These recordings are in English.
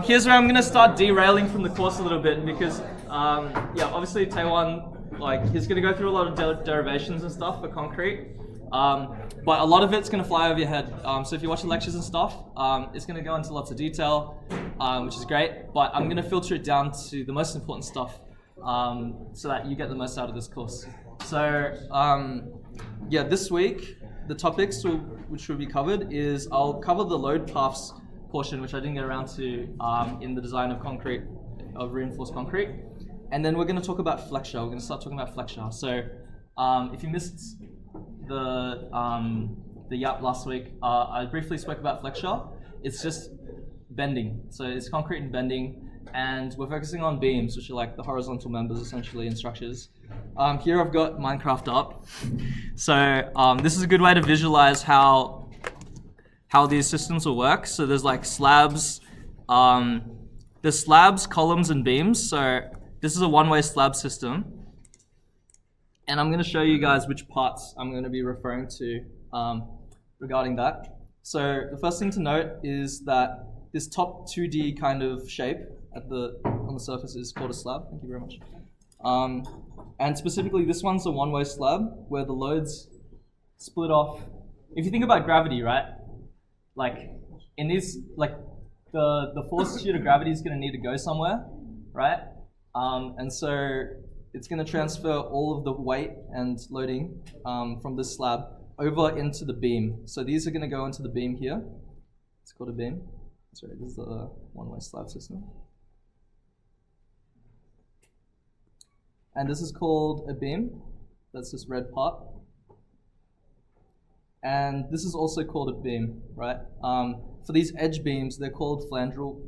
Here's where I'm gonna start derailing from the course a little bit because, yeah, obviously Taiwan, like, he's gonna go through a lot of derivations and stuff for concrete, but a lot of it's gonna fly over your head. So if you're watching lectures and stuff, it's gonna go into lots of detail, which is great. But I'm gonna filter it down to the most important stuff, so that you get the most out of this course. So, yeah, this week the topics which will be covered is I'll cover the load paths portion, which I didn't get around to in the design of reinforced concrete. And then we're going to talk about flexure. We're going to start talking about flexure. So if you missed the yap last week, I briefly spoke about flexure. It's just bending. So it's concrete and bending. And we're focusing on beams, which are like the horizontal members essentially in structures. Here I've got Minecraft up. So this is a good way to visualize how these systems will work. So there's like slabs, there's slabs, columns, and beams. So this is a one-way slab system. And I'm gonna show you guys which parts I'm gonna be referring to regarding that. So the first thing to note is that this top 2D kind of shape on the surface is called a slab. Thank you very much. And specifically, this one's a one-way slab where the loads split off. If you think about gravity, right? Like in these, like the force due to gravity is going to need to go somewhere, right? And so it's going to transfer all of the weight and loading from this slab over into the beam. So these are going to go into the beam here. It's called a beam. Sorry, this is the one-way slab system. And this is called a beam. That's this red part. And this is also called a beam, right? For these edge beams, they're called flangel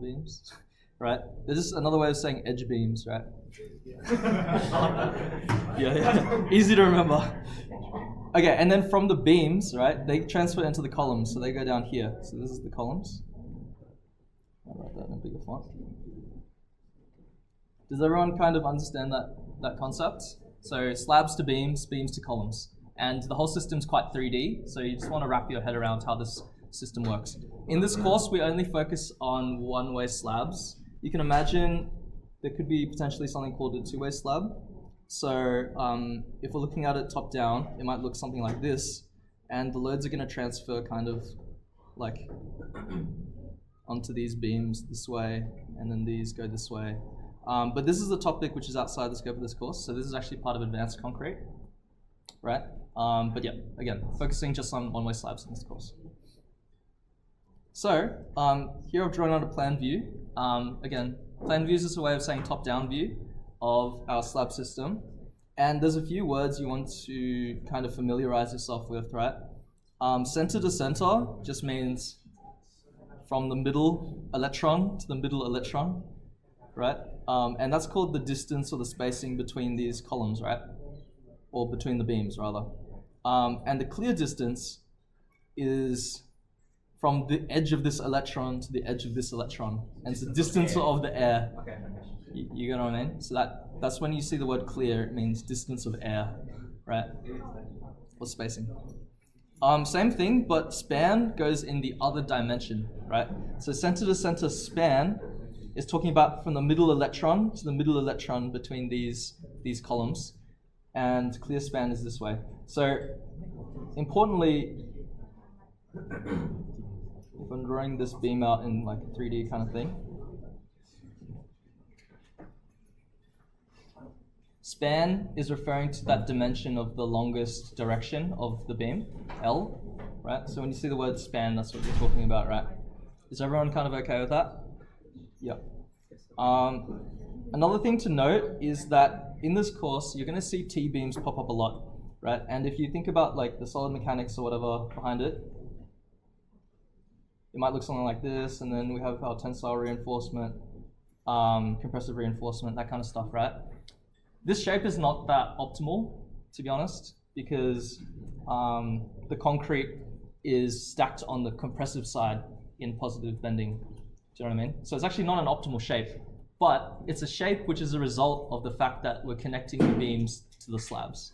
beams, right? They're just another way of saying edge beams, right? Yeah. Easy to remember. Okay, and then from the beams, right, they transfer into the columns, so they go down here. So this is the columns. I'll write that in a bigger font. Does everyone kind of understand that concept? So slabs to beams, beams to columns. And the whole system's quite 3D, so you just want to wrap your head around how this system works. In this course, we only focus on one-way slabs. You can imagine there could be potentially something called a two-way slab. So if we're looking at it top down, it might look something like this, and the loads are going to transfer kind of like onto these beams this way, and then these go this way. But this is a topic which is outside the scope of this course, so this is actually part of advanced concrete, right? But yeah, again, focusing just on one-way slabs in this course. So here I've drawn out a plan view. Again, plan view is just a way of saying top-down view of our slab system. And there's a few words you want to kind of familiarize yourself with, right? Center to center just means from the middle electron to the middle electron, right? And that's called the distance or the spacing between these columns, right? Or between the beams, rather. And the clear distance is from the edge of this electron to the edge of this electron. And it's the distance of the air. Okay. You get what I mean? So that's when you see the word clear, it means distance of air, right? Or spacing. Same thing, but span goes in the other dimension, right? So center to center span is talking about from the middle electron to the middle electron between these columns, and clear span is this way. So importantly, if I'm drawing this beam out in like a 3D kind of thing, span is referring to that dimension of the longest direction of the beam, L, right? So when you see the word span, that's what we're talking about, right? Is everyone kind of okay with that? Yeah. Another thing to note is that in this course, you're going to see T-beams pop up a lot, right? And if you think about like the solid mechanics or whatever behind it, it might look something like this, and then we have our tensile reinforcement, compressive reinforcement, that kind of stuff, right? This shape is not that optimal, to be honest, because the concrete is stacked on the compressive side in positive bending. Do you know what I mean? So it's actually not an optimal shape, but it's a shape which is a result of the fact that we're connecting the beams to the slabs.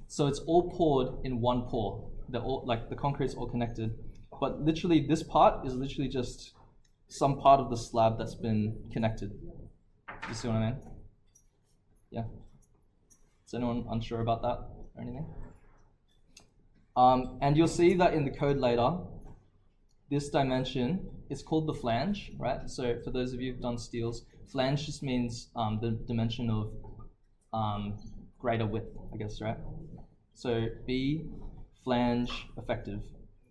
So it's all poured in one pour. They're all, like the concrete's all connected. but literally this part is literally just some part of the slab that's been connected. You see what I mean? Yeah. Is anyone unsure about that or anything? And you'll see that in the code later, this dimension is called the flange, right? So for those of you who've done steels, flange just means the dimension of greater width, I guess, right? So B flange effective.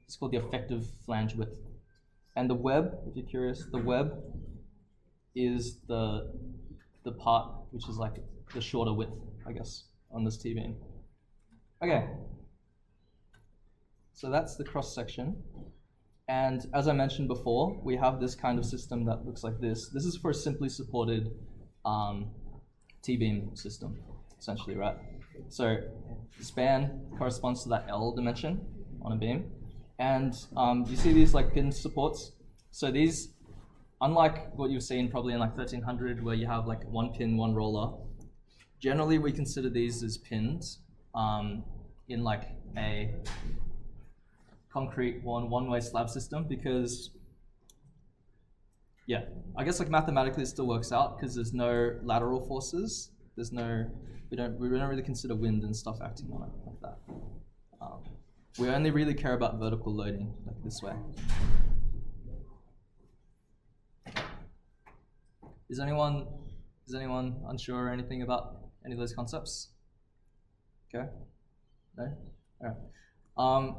It's called the effective flange width. And the web, if you're curious, the web is the part which is like the shorter width, I guess, on this T-beam. Okay. So that's the cross section. And as I mentioned before, we have this kind of system that looks like this. This is for a simply supported T-beam system, essentially, right? So the span corresponds to that L dimension on a beam. And you see these like pin supports. So these, unlike what you've seen probably in like 1300 where you have like one pin, one roller, generally we consider these as pins in like a concrete one-way slab system because, yeah, I guess like mathematically it still works out because there's no lateral forces. There's no, we don't really consider wind and stuff acting on it like that. We only really care about vertical loading, like this way. Is anyone unsure or anything about any of those concepts? Okay, no, all right.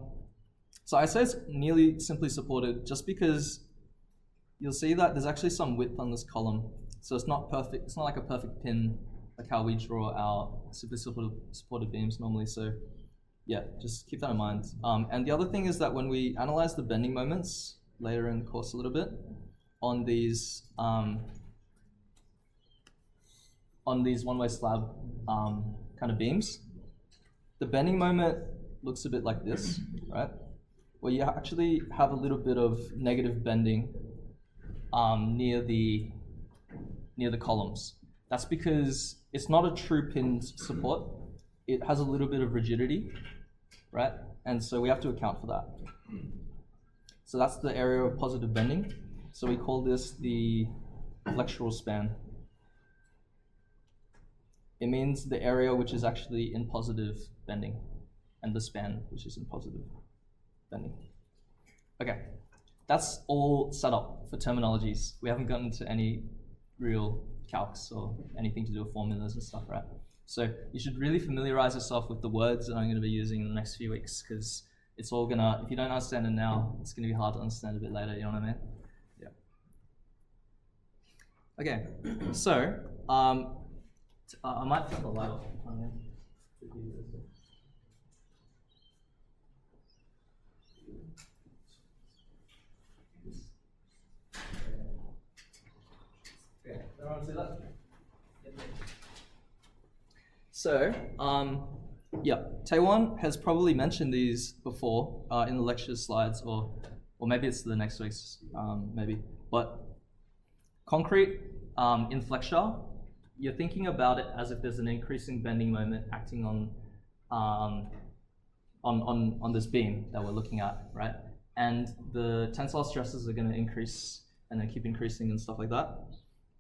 So I say it's nearly simply supported just because you'll see that there's actually some width on this column. So it's not perfect. It's not like a perfect pin, like how we draw our simply supported beams normally. So yeah, just keep that in mind. And the other thing is that when we analyze the bending moments later in the course a little bit on these one-way slab kind of beams, the bending moment looks a bit like this, right? Where you actually have a little bit of negative bending near the columns. That's because it's not a true pin support. It has a little bit of rigidity, right? And so we have to account for that. So that's the area of positive bending. So we call this the flexural span. It means the area which is actually in positive bending and the span which is in positive bending. Okay, that's all set up for terminologies. We haven't gotten into any real calcs or anything to do with formulas and stuff, right? So you should really familiarize yourself with the words that I'm going to be using in the next few weeks because it's all gonna, if you don't understand it now, it's going to be hard to understand a bit later, you know what I mean? Yeah. Okay, so I might turn the light off. Okay, everyone see that? So, yeah, Taewon has probably mentioned these before in the lecture slides, or maybe it's the next week's, maybe. But concrete in flexure, you're thinking about it as if there's an increasing bending moment acting on this beam that we're looking at, right? And the tensile stresses are going to increase and then keep increasing and stuff like that.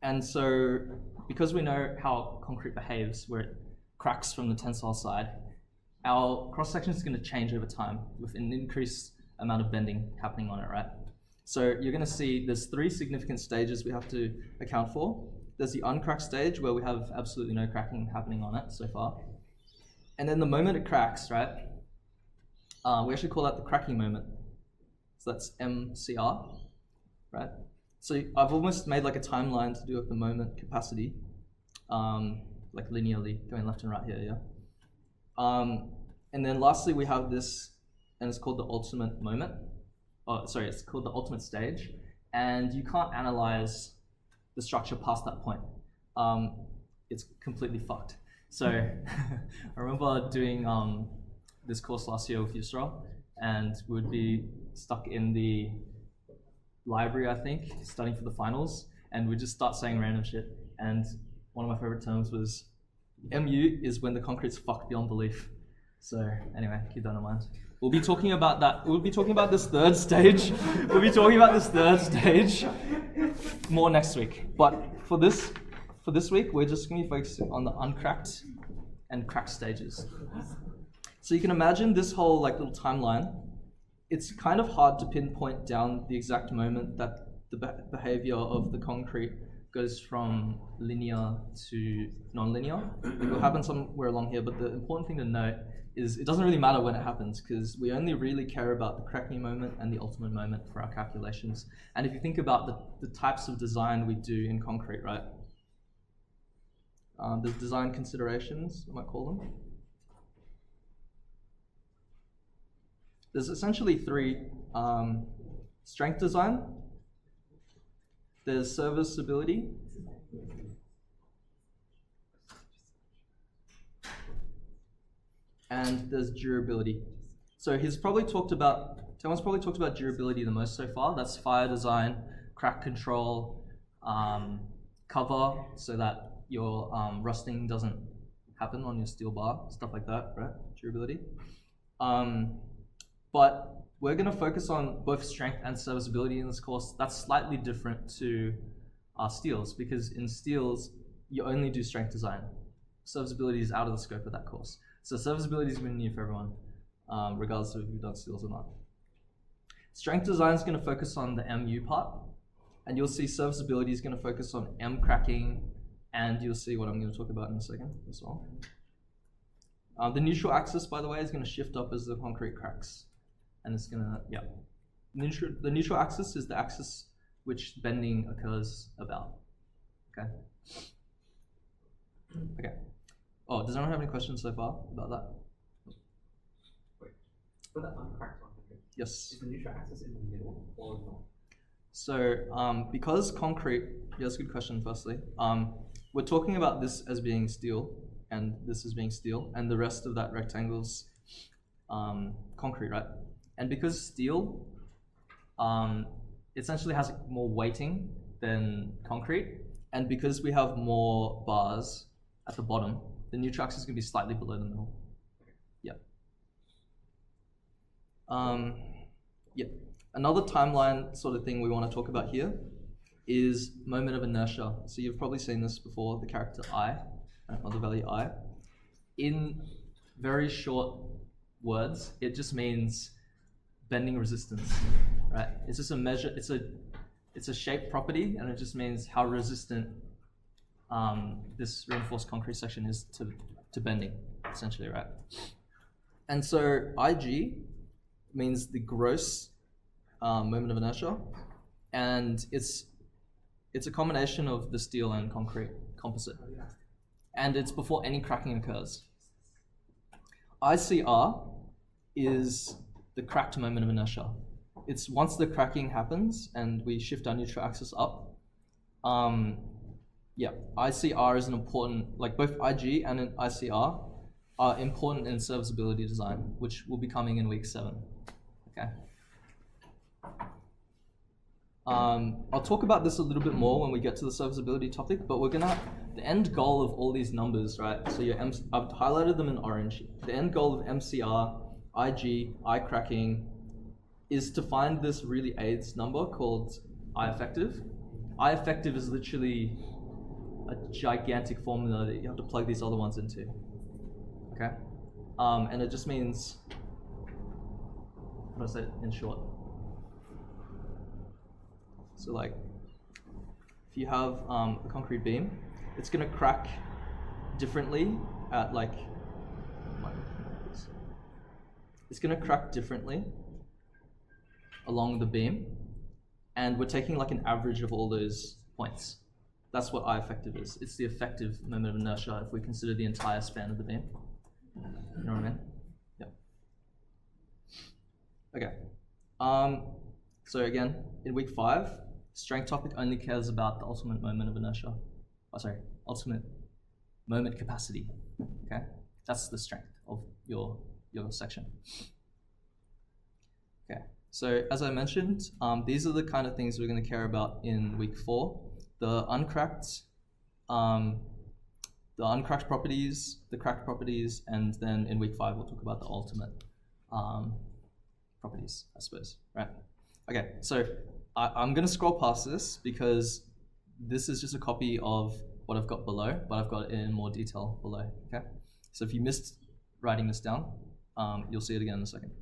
And so, because we know how concrete behaves, where it cracks from the tensile side, our cross-section is going to change over time with an increased amount of bending happening on it, right? So you're going to see there's 3 significant stages we have to account for. There's the uncracked stage where we have absolutely no cracking happening on it so far. And then the moment it cracks, right, we actually call that the cracking moment. So that's MCR, right? So I've almost made like a timeline to do with the moment capacity, like linearly going left and right here, yeah. And then lastly, we have this, and it's called the ultimate moment. Oh, sorry, it's called the ultimate stage. And you can't analyze the structure past that point. It's completely fucked. So I remember doing this course last year with Yusra, and we would be stuck in the library, I think, studying for the finals, and we'd just start saying random shit. And one of my favorite terms was MU is when the concrete's fucked beyond belief. So anyway, keep that in mind. We'll be talking about that. We'll be talking about this third stage. We'll be talking about this third stage more next week. But for this week, we're just going to be focusing on the uncracked and cracked stages. So you can imagine this whole like little timeline. It's kind of hard to pinpoint down the exact moment that the behavior of the concrete goes from linear to non-linear. It will happen somewhere along here, but the important thing to note is it doesn't really matter when it happens because we only really care about the cracking moment and the ultimate moment for our calculations. And if you think about the types of design we do in concrete, right? There's design considerations, I might call them. There's essentially three: strength design, there's serviceability, and there's durability. So Taiwan's probably talked about durability the most so far. That's fire design, crack control, cover so that your rusting doesn't happen on your steel bar, stuff like that, right? Durability. But we're going to focus on both strength and serviceability in this course. That's slightly different to steels, because in steels, you only do strength design. Serviceability is out of the scope of that course. So serviceability is going to be new for everyone, regardless of if you've done steels or not. Strength design is going to focus on the MU part, and you'll see serviceability is going to focus on M cracking, and you'll see what I'm going to talk about in a second as well. The neutral axis, by the way, is going to shift up as the concrete cracks. And it's gonna, yeah. The neutral axis is the axis which bending occurs about. Okay. Okay. Oh, does anyone have any questions so far about that? Wait, for the uncracked one, yes. Is the neutral axis in the middle or not? So, because concrete, yeah, that's a good question. Firstly, we're talking about this as being steel, and this as being steel, and the rest of that rectangle's concrete, right? And because steel essentially has more weighting than concrete, and because we have more bars at the bottom, the neutral axis is going to be slightly below the middle. Yeah. Yeah. Another timeline sort of thing we want to talk about here is moment of inertia. So you've probably seen this before, the character I, or the value I. In very short words, it just means bending resistance, right? It's just a measure, it's a shape property, and it just means how resistant this reinforced concrete section is to bending, essentially, right? And so IG means the gross moment of inertia, and it's a combination of the steel and concrete composite, and it's before any cracking occurs. ICR is the cracked moment of inertia. It's once the cracking happens and we shift our neutral axis up. Yeah, ICR is an important, like both IG and ICR are important in serviceability design, which will be coming in week 7. Okay. I'll talk about this a little bit more when we get to the serviceability topic, but we're gonna, the end goal of all these numbers, right? So I've highlighted them in orange. The end goal of MCR, IG, I cracking, is to find this really AIDS number called I effective. I effective is literally a gigantic formula that you have to plug these other ones into. Okay? And it just means, what do I say in short? So like, if you have a concrete beam, it's gonna crack differently at like, it's gonna crack differently along the beam, and we're taking like an average of all those points. That's what I effective is. It's the effective moment of inertia if we consider the entire span of the beam. You know what I mean? Yeah. Okay. So again, in week 5, strength topic only cares about the ultimate moment of inertia. Oh, sorry, ultimate moment capacity. Okay, that's the strength of your section. Okay, so as I mentioned, these are the kind of things we're going to care about in week 4. The uncracked properties, the cracked properties, and then in week 5 we'll talk about the ultimate properties, I suppose, right? Okay, so I'm gonna scroll past this because this is just a copy of what I've got below, but I've got it in more detail below, okay? So if you missed writing this down, you'll see it again in a second.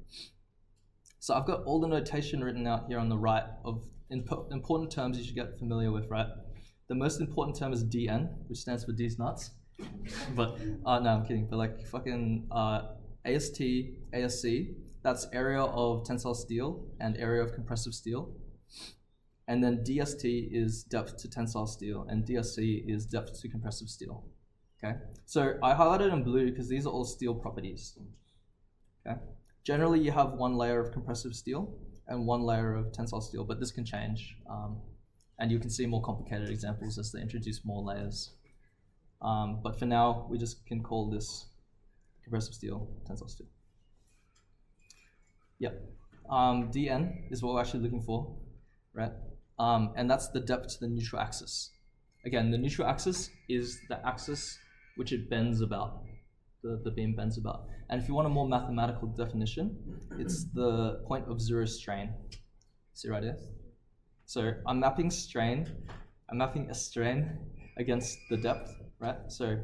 So I've got all the notation written out here on the right of important terms you should get familiar with, right? The most important term is DN, which stands for D's nuts. But, no, I'm kidding. But like fucking AST, ASC, that's area of tensile steel and area of compressive steel. And then DST is depth to tensile steel, and DSC is depth to compressive steel. Okay, so I highlighted in blue because these are all steel properties. Okay, generally you have one layer of compressive steel and one layer of tensile steel, but this can change, and you can see more complicated examples as they introduce more layers. But for now, we just can call this compressive steel, tensile steel. Yep, DN is what we're actually looking for, right? And that's the depth to the neutral axis. Again, the neutral axis is the axis which it bends about, the beam bends about. And if you want a more mathematical definition, it's the point of zero strain. See right here? So I'm mapping a strain against the depth, right? So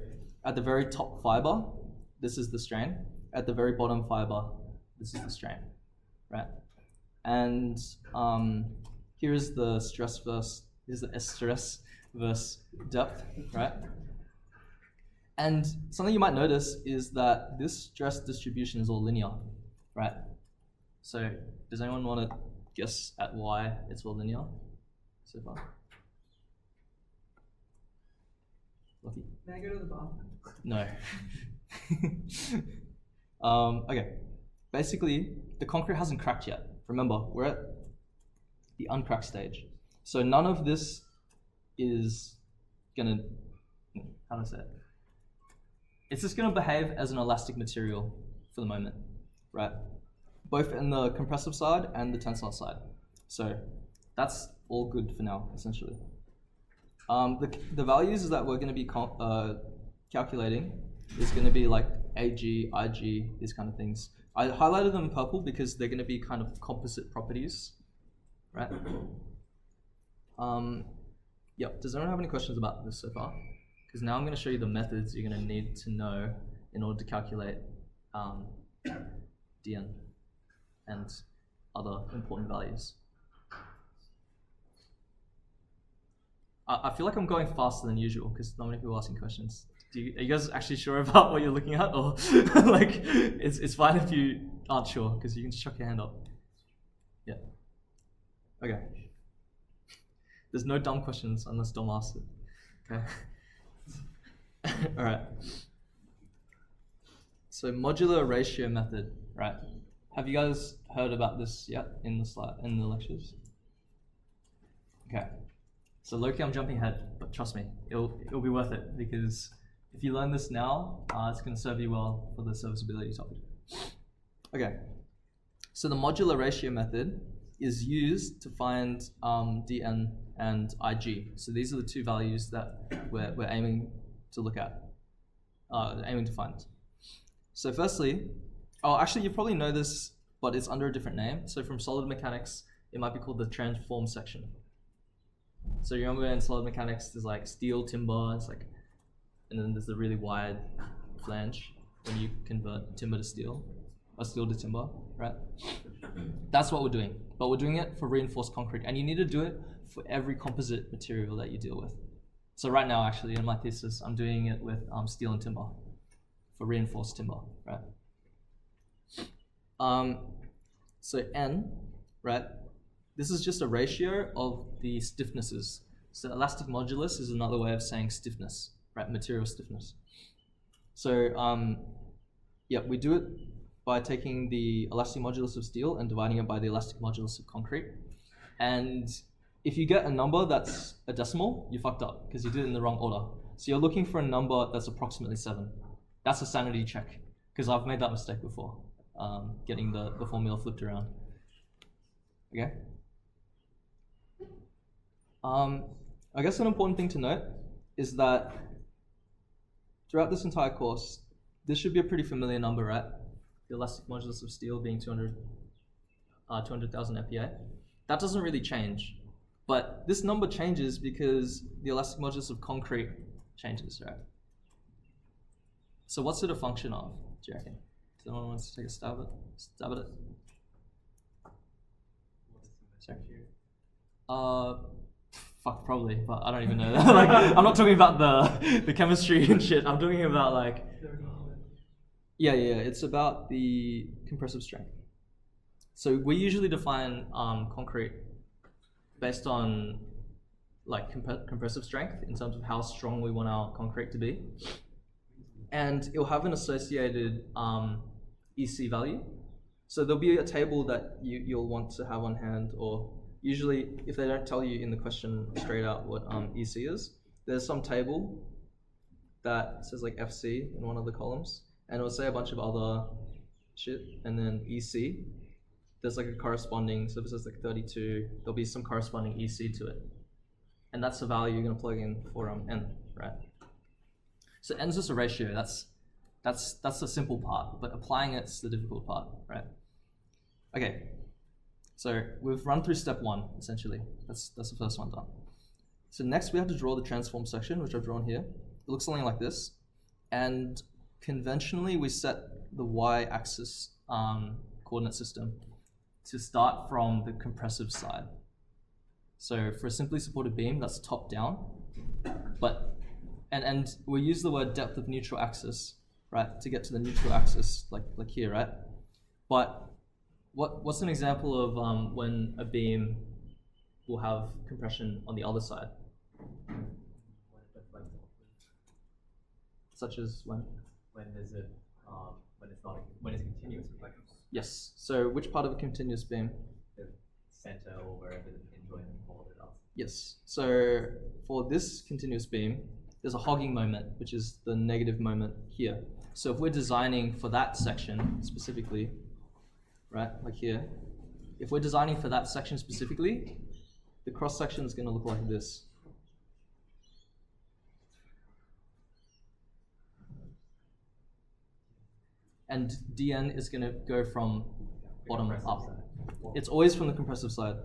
at the very top fiber, this is the strain. At the very bottom fiber, this is the strain, right? And here is the stress versus depth, right? And something you might notice is that this stress distribution is all linear, right? So does anyone want to guess at why it's all linear so far? Lucky? May I go to the bathroom? No. Okay. Basically, the concrete hasn't cracked yet. Remember, we're at the uncracked stage. So none of this is gonna, how do I say it? It's just gonna behave as an elastic material for the moment, right? Both in the compressive side and the tensile side. So that's all good for now, essentially. The values that we're gonna be calculating is gonna be like AG, IG, these kind of things. I highlighted them in purple because they're gonna be kind of composite properties, right? Yep, does anyone have any questions about this so far? Because now I'm going to show you the methods you're going to need to know in order to calculate DN and other important values. I feel like I'm going faster than usual because not many people are asking questions. Are you guys actually sure about what you're looking at, or like it's fine if you aren't sure because you can just chuck your hand up. Yeah. Okay. There's no dumb questions unless Dom asks it. Okay. All right. So modular ratio method, right? Have you guys heard about this yet in the lectures? Okay. So low-key, I'm jumping ahead, but trust me, it'll be worth it because if you learn this now, it's going to serve you well for the serviceability topic. Okay. So the modular ratio method is used to find DN and IG. So these are the two values that we're aiming to look at, aiming to find. So firstly, actually you probably know this, but it's under a different name. So from solid mechanics, it might be called the transform section. So you remember in solid mechanics, there's like steel, timber, it's like, and then there's the really wide flange when you convert timber to steel, or steel to timber, right? That's what we're doing, but we're doing it for reinforced concrete, and you need to do it for every composite material that you deal with. So right now, actually, in my thesis, I'm doing it with steel and timber, for reinforced timber, right? So N, right? This is just a ratio of the stiffnesses. So elastic modulus is another way of saying stiffness, right? Material stiffness. So yeah, we do it by taking the elastic modulus of steel and dividing it by the elastic modulus of concrete. And if you get a number that's a decimal, you fucked up because you did it in the wrong order. So you're looking for a number that's approximately 7. That's a sanity check because I've made that mistake before, getting the formula flipped around. Okay. I guess an important thing to note is that throughout this entire course, this should be a pretty familiar number, right? The elastic modulus of steel being 200. 200,000 MPa. That doesn't really change, but this number changes because the elastic modulus of concrete changes, right? So what's it a function of, do you reckon? Does anyone want to take a stab at it? Sorry. Fuck, probably, but I don't even know that. Like, I'm not talking about the chemistry and shit. I'm talking about like, yeah, it's about the compressive strength. So we usually define concrete based on like compressive strength in terms of how strong we want our concrete to be, and it'll have an associated EC value. So there'll be a table that you'll want to have on hand, or usually if they don't tell you in the question straight out what EC is, there's some table that says like FC in one of the columns, and it'll say a bunch of other shit, and then EC, there's like a corresponding, so if it says like 32, there'll be some corresponding EC to it. And that's the value you're gonna plug in for N, right? So N's just a ratio, that's the simple part, but applying it's the difficult part, right? Okay, so we've run through step 1, essentially. That's the first one done. So next we have to draw the transform section, which I've drawn here. It looks something like this. And conventionally we set the y-axis coordinate system to start from the compressive side. So for a simply supported beam, that's top down, but and we use the word depth of neutral axis, right, to get to the neutral axis, like here, right? But what's an example of when a beam will have compression on the other side? Such as when? When is it? When it's continuous? Like Yes. So which part of a continuous beam? the center or wherever the pin joint hold it up. Yes. So for this continuous beam, there's a hogging moment, which is the negative moment here. So if we're designing for that section specifically, right, like here, if we're designing for that section specifically, the cross section is going to look like this. And dn is going to go from bottom up. It's always from the compressive side.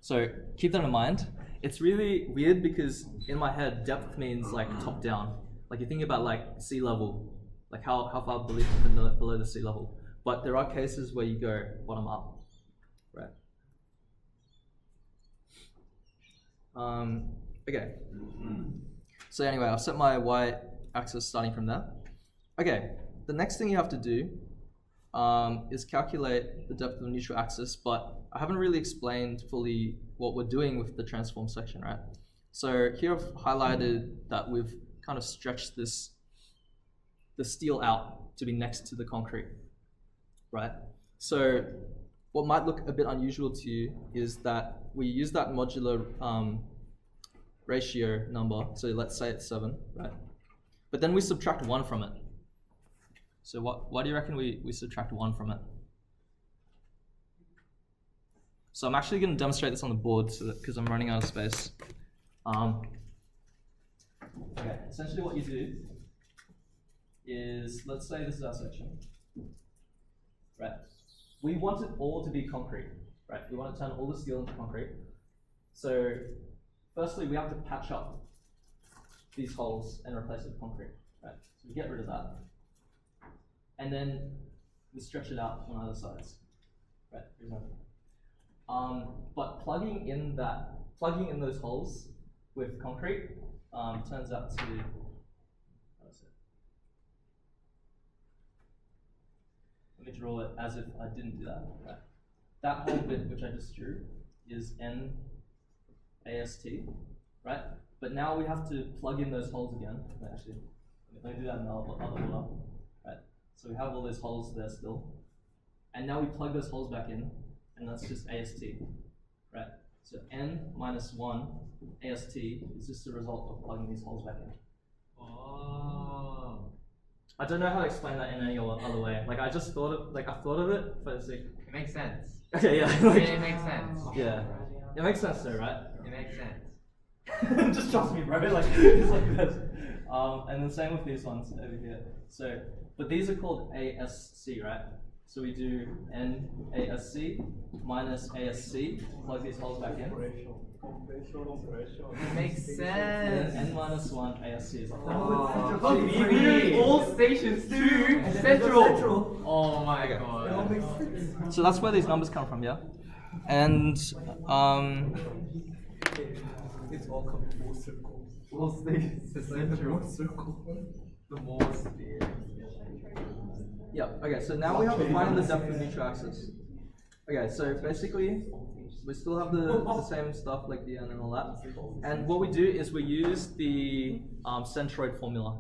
So keep that in mind. It's really weird because in my head, depth means like top down. Like you think about like sea level, like how far below the sea level. But there are cases where you go bottom up, right? Okay. So anyway, I've set my y-axis starting from there. Okay. The next thing you have to do is calculate the depth of the neutral axis, but I haven't really explained fully what we're doing with the transform section, right? So here I've highlighted that we've kind of stretched the steel out to be next to the concrete, right? So what might look a bit unusual to you is that we use that modular ratio number, so let's say it's 7, right? But then we subtract 1 from it. So why do you reckon we subtract 1 from it? So I'm actually going to demonstrate this on the board because I'm running out of space. Okay, essentially what you do is, let's say this is our section, right? We want it all to be concrete, right? We want to turn all the steel into concrete. So firstly, we have to patch up these holes and replace it with concrete, right? So we get rid of that. And then we stretch it out on either sides, right? For example. But plugging in those holes with concrete turns out to, let me draw it as if I didn't do that. Right? That whole bit which I just drew is NAST, right? But now we have to plug in those holes again. Actually, let me do that in the other order. Right? So we have all those holes there still. And now we plug those holes back in, and that's just AST, right? So N minus 1 AST is just the result of plugging these holes back in. Oh. I don't know how to explain that in any other way. Like I just thought of, I thought of it, but it's like, It makes sense. okay, yeah. It makes sense. Yeah. It makes sense though, right? It makes sense. Just trust me, bro. Like it's like this. And the same with these ones over here. So, but these are called ASC, right? So we do NASC minus ASC, plug these holes back in. It makes And sense. then N minus 1 ASC is like that. Oh, literally all stations too. Central. Oh my god. So that's where these numbers come from, yeah? And It's all come full circle. All stations to central. The more sphere. yeah, okay, so now we have to find the depth of neutral axis. Okay, so basically we still have the same stuff like the N and all that. And what we do is we use the centroid formula,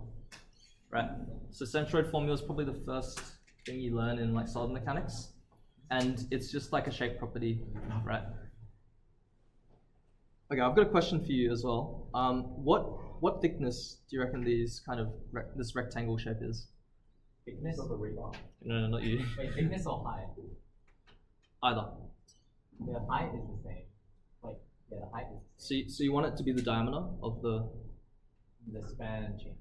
right? So centroid formula is probably the first thing you learn in like solid mechanics. And it's just like a shape property, right? Okay, I've got a question for you as well. What thickness do you reckon these kind of this rectangle shape is? Thickness of the rebar. No, not you. Wait, thickness or height? Either. The height is the same. Like, yeah, the height is So you want it to be the diameter of the, the span change.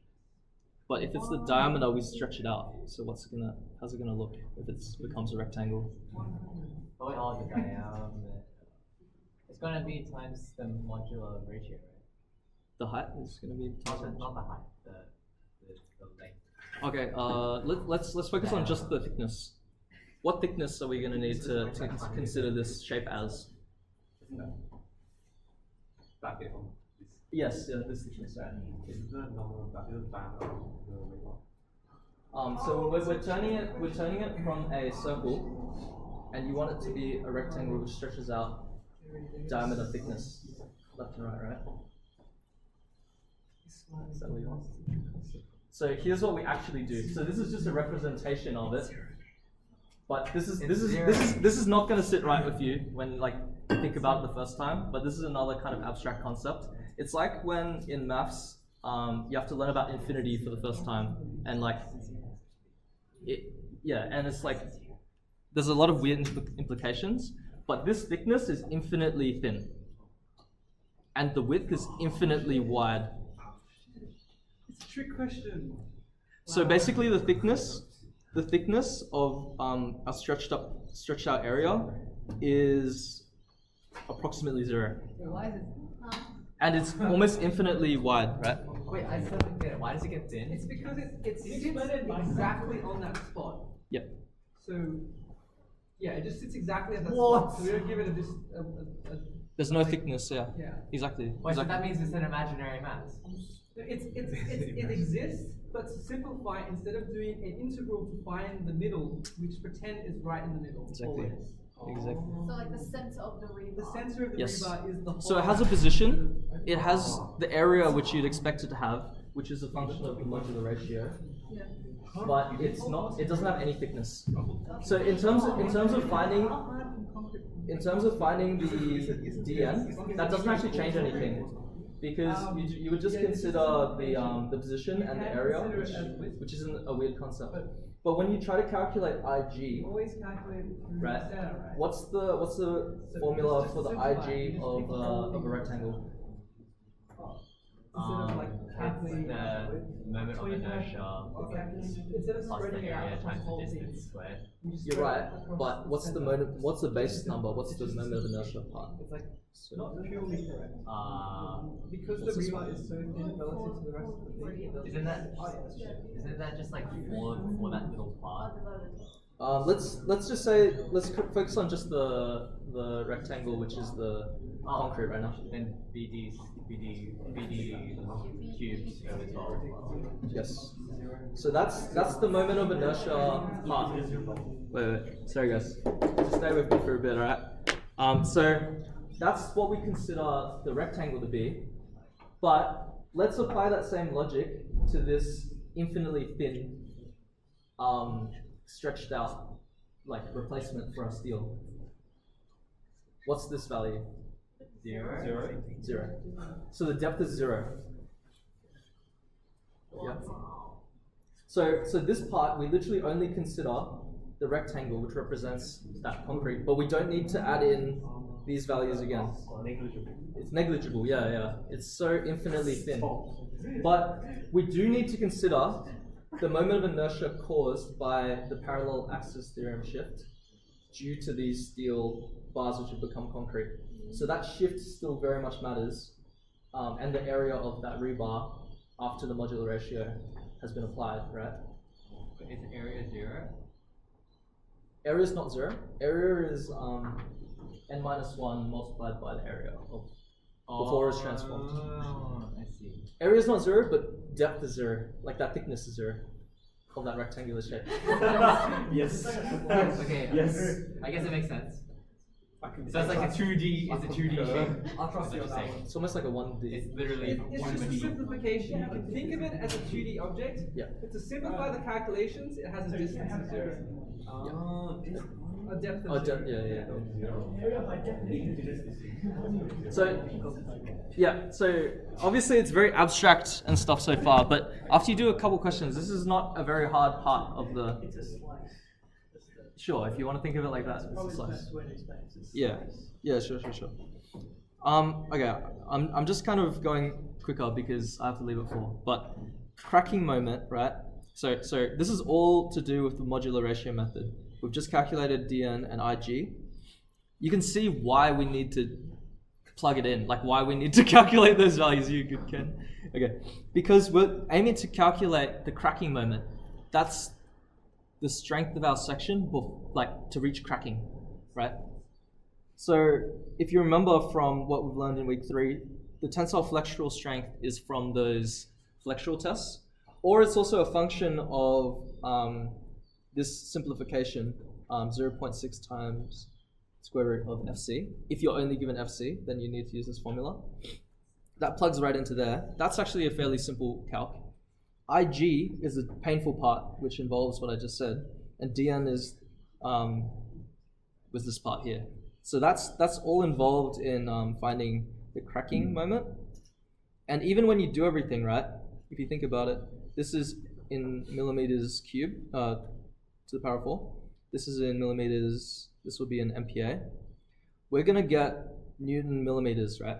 but if it's the diameter, we stretch it out. So how's it gonna look if it becomes a rectangle? Oh, the diameter. It's gonna be times the modular ratio, right? The height is gonna be. Not the height, the length. Okay. Let's focus on just the thickness. What thickness are we gonna need to consider this shape as? Yes, yeah, this thickness, right? So we're turning it from a circle, and you want it to be a rectangle which stretches out diameter thickness, left and right, right? Is that what you want? So here's what we actually do. So this is just a representation of it, but this is not going to sit right with you when like you think about it the first time. But this is another kind of abstract concept. It's like when in maths you have to learn about infinity for the first time, and like and it's like there's a lot of weird implications. But this thickness is infinitely thin, and the width is infinitely wide. It's a trick question. So basically, the thickness of a stretched out area is approximately 0, Why is it? and it's almost infinitely wide, right? Wait, I still don't get it. Why does it get thin? It's because it sits exactly on that spot. Yep. So, yeah, it just sits exactly at that What? spot. So we don't give it a There's no thickness. Yeah. yeah. Exactly. Wait, so Exactly. that means it's an imaginary mass. It exists, but to simplify, instead of doing an integral to find the middle, we just pretend it's right in the middle. Exactly. Always. Exactly. So like the center of the rebar. The center of the Yes. rebar is the whole. So it has a position. It has the area which you'd expect it to have, which is a function of the modular ratio. Yeah. But it's not. It doesn't have any thickness. So in terms of finding the dn, that doesn't actually change anything, because you would just consider the position and the area, which isn't a weird concept. But when you try to calculate IG, Always calculate it through right? center, right? What's the formula for the IG of a rectangle? Instead of like calculating The moment of inertia instead of plus the spreading it out area across times the whole the thing, distance squared. you just You're spread right, it across but what's the center. moment? What's the base number? What's the moment of inertia part? It's like not purely correct. Because the What's this rebar one? is so thin relative to the rest of the thing, it doesn't. Isn't that just like for that little part? Let's just say focus on just the rectangle, which is the concrete right now. Then BD cubes over 12. Yes. So that's the moment of inertia part. Wait. Sorry guys. Just stay with me for a bit, alright? So that's what we consider the rectangle to be. But let's apply that same logic to this infinitely thin, stretched out, like replacement for our steel. What's this value? 0. 0. So the depth is 0. Yeah. So this part, we literally only consider the rectangle, which represents that concrete, but we don't need to add in these values again. It's negligible, yeah. It's so infinitely thin. But we do need to consider the moment of inertia caused by the parallel axis theorem shift due to these steel bars which have become concrete. So that shift still very much matters, and the area of that rebar after the modular ratio has been applied, right? But is area 0? Area is not 0. Area is n minus 1 multiplied by the area of before it's transformed. Oh, I see. Area is not 0, but depth is 0. Like that thickness is 0 of that rectangular shape. Yes. Okay. Yes. I guess it makes sense. So it's like a 2D. It's a 2D shape. I'll trust you on that one. It's almost like a 1D. It's literally It's one just a D. simplification. You can think of it as a 2D object. Yeah. But to simplify the calculations, it has a distance of 0. A depth of Oh, 0. So obviously it's very abstract and stuff so far, but after you do a couple questions, this is not a very hard part of the. It's a slice. Sure, if you want to think of it like that, it's a Probably the slice. best way to explain it. It's a Yeah. slice. Yeah, sure. Okay, I'm just kind of going quicker because I have to leave at 4. But cracking moment, right? So this is all to do with the modular ratio method. We've just calculated dn and ig. You can see why we need to plug it in, like why we need to calculate those values. You good, Ken? Okay, because we're aiming to calculate the cracking moment. That's the strength of our section, like to reach cracking, right? So if you remember from what we've learned in week 3, the tensile flexural strength is from those flexural tests, or it's also a function of this simplification, 0.6 times square root of FC. If you're only given FC, then you need to use this formula. That plugs right into there. That's actually a fairly simple calc. IG is the painful part, which involves what I just said, and DN is was this part here. So that's all involved in finding the cracking moment. And even when you do everything right, if you think about it, this is in millimeters cubed to the power 4. This is in millimeters. This will be in MPa. We're gonna get Newton millimeters, right?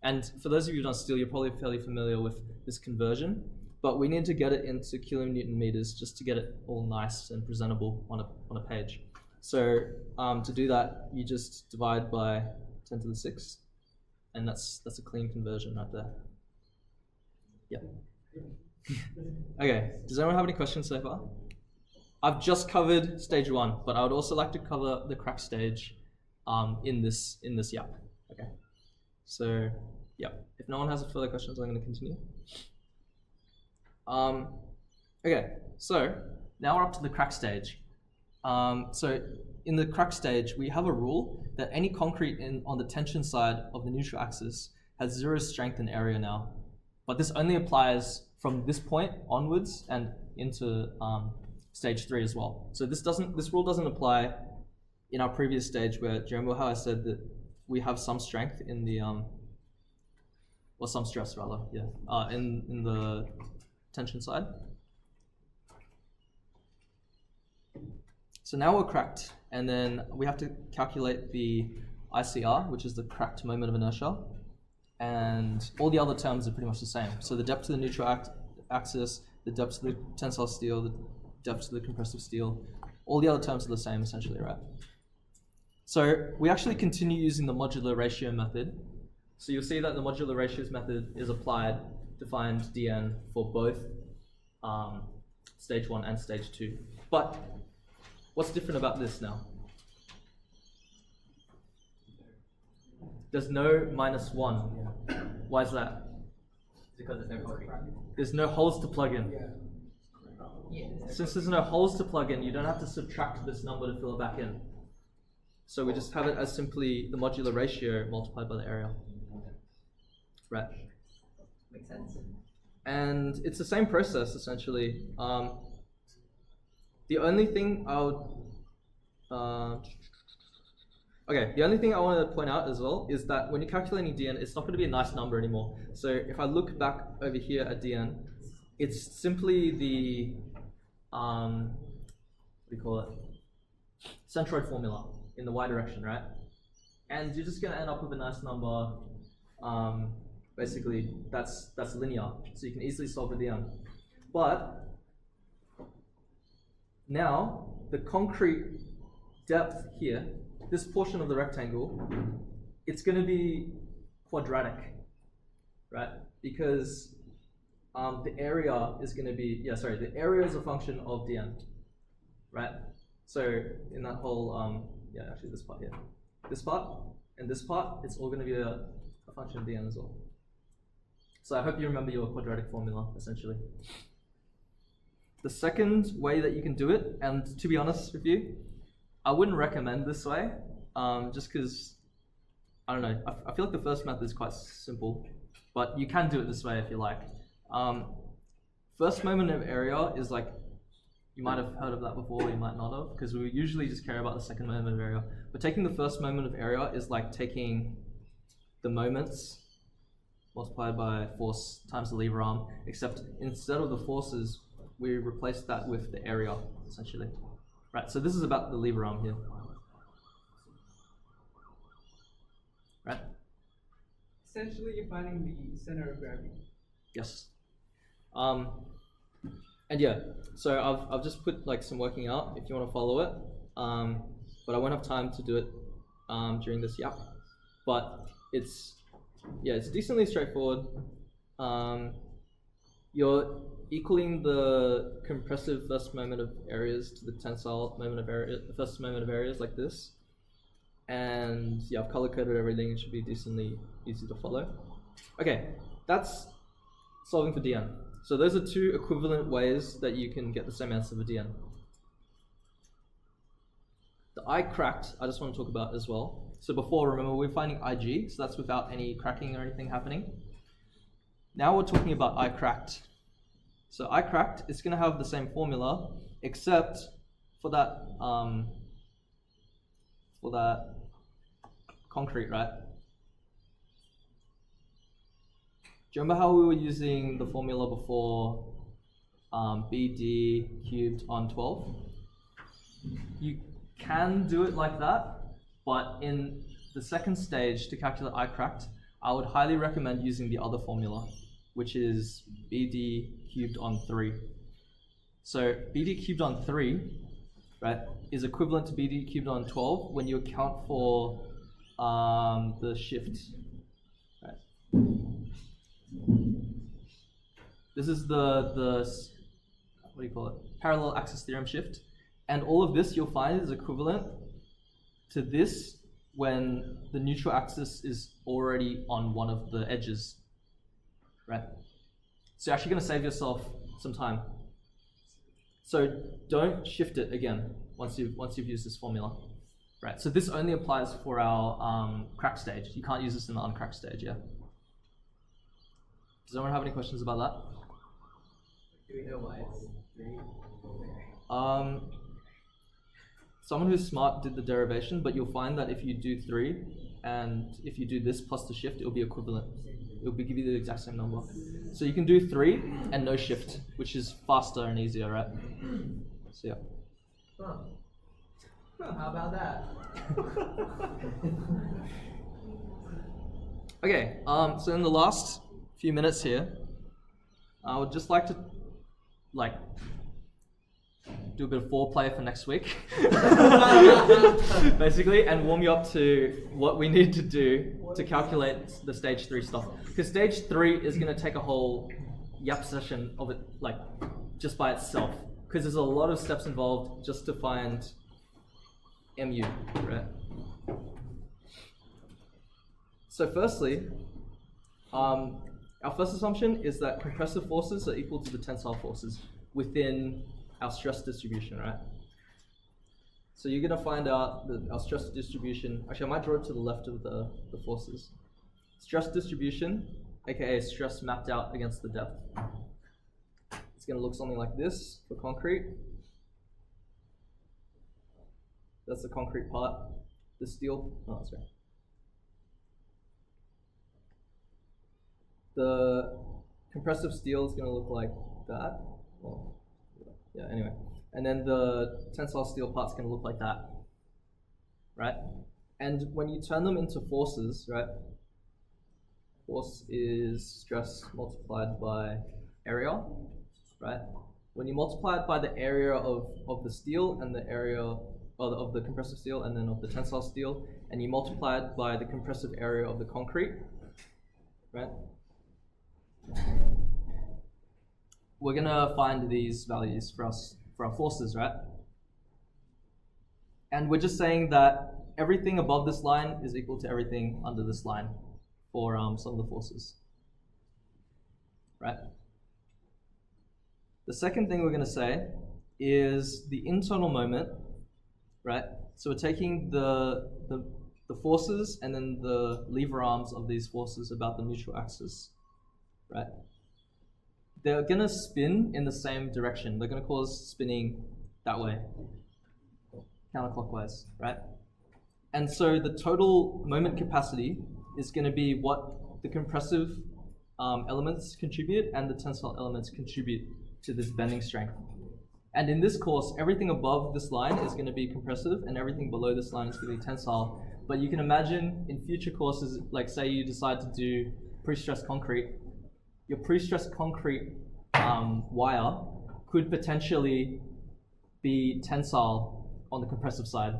And for those of you who don't steel, you're probably fairly familiar with this conversion. But we need to get it into kilonewton meters just to get it all nice and presentable on a page. So to do that, you just divide by 10 to the 6, and that's a clean conversion right there. Yeah. Okay. Does anyone have any questions so far? I've just covered stage 1, but I would also like to cover the crack stage in this yap. Okay. So yeah. If no one has further questions, I'm going to continue. Okay, so now we're up to the crack stage. So in the crack stage, we have a rule that any concrete on the tension side of the neutral axis has 0 strength and area now. But this only applies from this point onwards and into stage 3 as well. So this rule doesn't apply in our previous stage where, do you remember how I said that we have some strength in the, or some stress rather, yeah, in the tension side. So now we're cracked, and then we have to calculate the ICR, which is the cracked moment of inertia, and all the other terms are pretty much the same. So the depth to the neutral axis, the depth to the tensile steel, the depth to the compressive steel, all the other terms are the same essentially, right? So we actually continue using the modular ratio method. So you'll see that the modular ratios method is applied to find dn for both stage 1 and stage 2. But what's different about this now? There's no -1. Why is that? Because it's no concrete. There's no holes to plug in. Since there's no holes to plug in, you don't have to subtract this number to fill it back in. So we just have it as simply the modular ratio multiplied by the area. Right. Makes sense. And it's the same process essentially. The only thing I would, the only thing I want to point out as well is that when you're calculating dn, it's not going to be a nice number anymore. So if I look back over here at dn, it's simply the, what do you call it? Centroid formula in the y direction, right? And you're just going to end up with a nice number. Basically, that's linear, so you can easily solve for dn. But Now, the concrete depth here, this portion of the rectangle, it's going to be quadratic, right? Because the area is going to be, the area is a function of dn, right? So in that whole, actually this part here, this part and this part, it's all going to be a function of dn as well. So I hope you remember your quadratic formula, essentially. The second way that you can do it, and to be honest with you, I wouldn't recommend this way, just because, I don't know, I feel like the first method is quite simple, but you can do it this way if you like. First moment of area is like, you might have heard of that before, you might not have, because we usually just care about the second moment of area. But taking the first moment of area is like taking the moments multiplied by force times the lever arm, except instead of the forces, we replace that with the area, essentially. Right, so this is about the lever arm here. Right? Essentially, you're finding the center of gravity. Yes. And yeah, so I've just put like some working out if you want to follow it, but I won't have time to do it during this yap. But it's decently straightforward. You're equaling the compressive first moment of areas to the tensile moment of area, the first moment of areas like this. And yeah, I've color coded everything. It should be decently easy to follow. Okay, that's solving for dn. So those are two equivalent ways that you can get the same answer for dn. The Uncracked, I just want to talk about as well. So before, remember, we're finding IG, so that's without any cracking or anything happening. Now we're talking about Uncracked. So Uncracked is going to have the same formula, except for that concrete, right? Do you remember how we were using the formula before, BD cubed on 12? You can do it like that, but in the second stage to calculate Uncracked, I would highly recommend using the other formula, which is BD cubed on 3. So BD cubed on 3, right, is equivalent to BD cubed on 12 when you account for the shift, right? This is the what do you call it? Parallel axis theorem shift. And all of this you'll find is equivalent to this when the neutral axis is already on one of the edges, right? So you're actually going to save yourself some time. So don't shift it again once you've used this formula, right? So this only applies for our cracked stage. You can't use this in the uncracked stage, yeah? Does anyone have any questions about that? Do we know why it's 3? Someone who's smart did the derivation, but you'll find that if you do 3 and if you do this plus the shift, it'll be equivalent. It'll give you the exact same number. So you can do 3 and no shift, which is faster and easier, right? So yeah. Huh. How about that? Okay, so in the last few minutes here, I would just like to do a bit of foreplay for next week, basically, and warm you up to what we need to do to calculate the stage 3 stuff. Because stage 3 is going to take a whole yap session of it, like, just by itself. Because there's a lot of steps involved just to find mu, right? So firstly, our first assumption is that compressive forces are equal to the tensile forces within our stress distribution, right? So you're going to find out that our stress distribution, actually I might draw it to the left of the forces. Stress distribution, aka stress mapped out against the depth. It's going to look something like this for concrete. That's the concrete part. The steel, oh, sorry. The compressive steel is going to look like that. Well, yeah, anyway. And then the tensile steel part's going to look like that, right? And when you turn them into forces, right? Force is stress multiplied by area, right? when you multiply it by the area of the steel and the area of the compressive steel and then of the tensile steel, and you multiply it by the compressive area of the concrete, right? We're gonna find these values for our forces, right? And we're just saying that everything above this line is equal to everything under this line for some of the forces, right? The second thing we're going to say is the internal moment, right? So we're taking the forces and then the lever arms of these forces about the neutral axis, right? They're going to spin in the same direction. They're going to cause spinning that way, counterclockwise, right? And so the total moment capacity is going to be what the compressive elements contribute and the tensile elements contribute to this bending strength. And in this course, everything above this line is going to be compressive and everything below this line is going to be tensile. But you can imagine in future courses, like say you decide to do pre-stressed concrete, your pre-stressed concrete wire could potentially be tensile on the compressive side.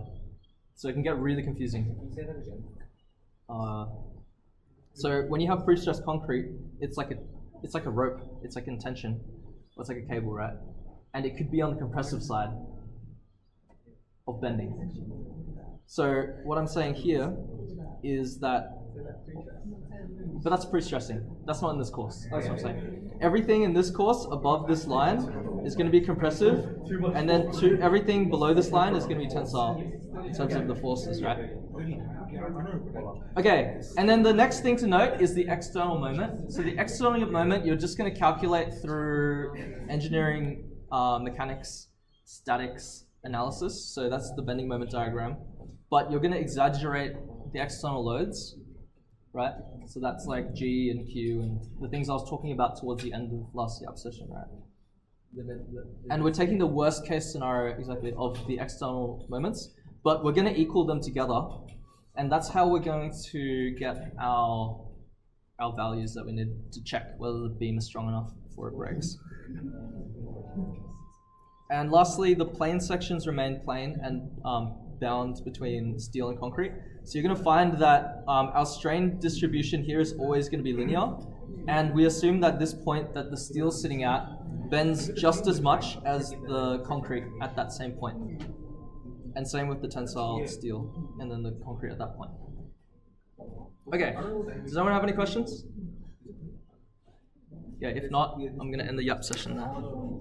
So it can get really confusing. Can you say that again? So when you have pre-stressed concrete, it's like a rope, it's like in tension, or it's like a cable, right? And it could be on the compressive side of bending. So what I'm saying here is that, but that's pre-stressing. That's not in this course. That's what I'm saying. Everything in this course above this line is going to be compressive, and then everything below this line is going to be tensile in terms of the forces, right? Okay, and then the next thing to note is the external moment. So the external moment, you're just going to calculate through engineering mechanics, statics analysis. So that's the bending moment diagram. But you're going to exaggerate the external loads, right? So that's like G and Q and the things I was talking about towards the end of last YAP session, right? And we're taking the worst case scenario exactly of the external moments, but we're going to equal them together. And that's how we're going to get our values that we need to check whether the beam is strong enough before it breaks. And lastly, the plane sections remain plane and bound between steel and concrete. So you're going to find that our strain distribution here is always going to be linear. And we assume that this point that the steel is sitting at bends just as much as the concrete at that same point. And same with the tensile steel and then the concrete at that point. Okay, does anyone have any questions? Yeah, if not, I'm going to end the YAP session now.